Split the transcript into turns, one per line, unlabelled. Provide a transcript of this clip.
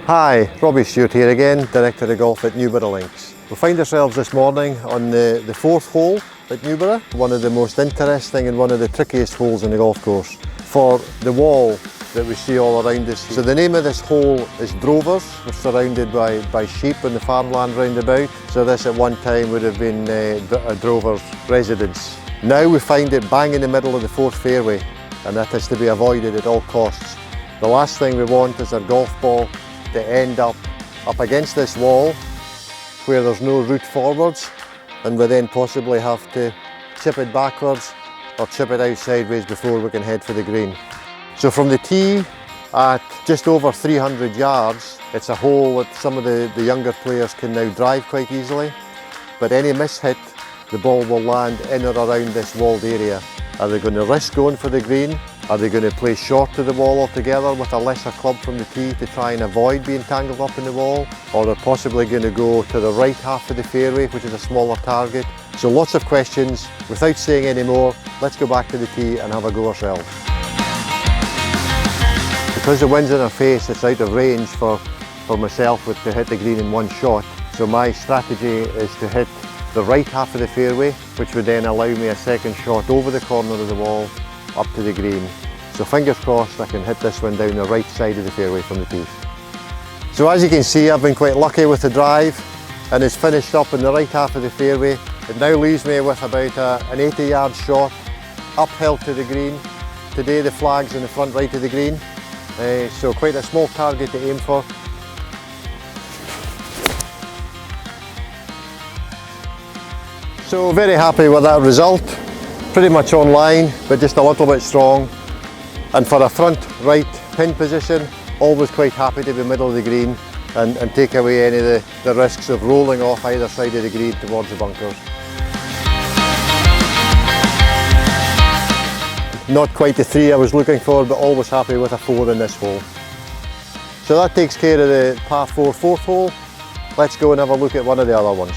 Hi, Robbie Stewart here again, Director of Golf at Newburgh Links. We find ourselves this morning on the fourth hole at Newburgh, one of the most interesting and one of the trickiest holes in the golf course for the wall that we see all around us. So the name of this hole is Drovers. We're surrounded by sheep in the farmland round about. So this at one time would have been a drover's residence. Now we find it bang in the middle of the fourth fairway, and that is to be avoided at all costs. The last thing we want is our golf ball to end up against this wall where there's no route forwards, and we then possibly have to chip it backwards or chip it out sideways before we can head for the green. So from the tee at just over 300 yards, it's a hole that some of the younger players can now drive quite easily, but any miss-hit, the ball will land in or around this walled area. Are they going to risk going for the green? Are they going to play short to the wall altogether with a lesser club from the tee to try and avoid being tangled up in the wall? Or they're possibly going to go to the right half of the fairway, which is a smaller target. So lots of questions. Without saying any more, let's go back to the tee and have a go ourselves. Because the wind's in our face, it's out of range for myself to hit the green in one shot. So my strategy is to hit the right half of the fairway, which would then allow me a second shot over the corner of the wall up to the green. So fingers crossed I can hit this one down the right side of the fairway from the tee. So as you can see, I've been quite lucky with the drive, and it's finished up in the right half of the fairway. It now leaves me with about an 80-yard shot uphill to the green. Today the flag's in the front right of the green, so quite a small target to aim for. So very happy with that result. Pretty much on line, but just a little bit strong. And for a front right pin position, always quite happy to be middle of the green and take away any of the risks of rolling off either side of the green towards the bunkers. Not quite the 3 I was looking for, but always happy with a 4 in this hole. So that takes care of the par 4 fourth hole. Let's go and have a look at one of the other ones.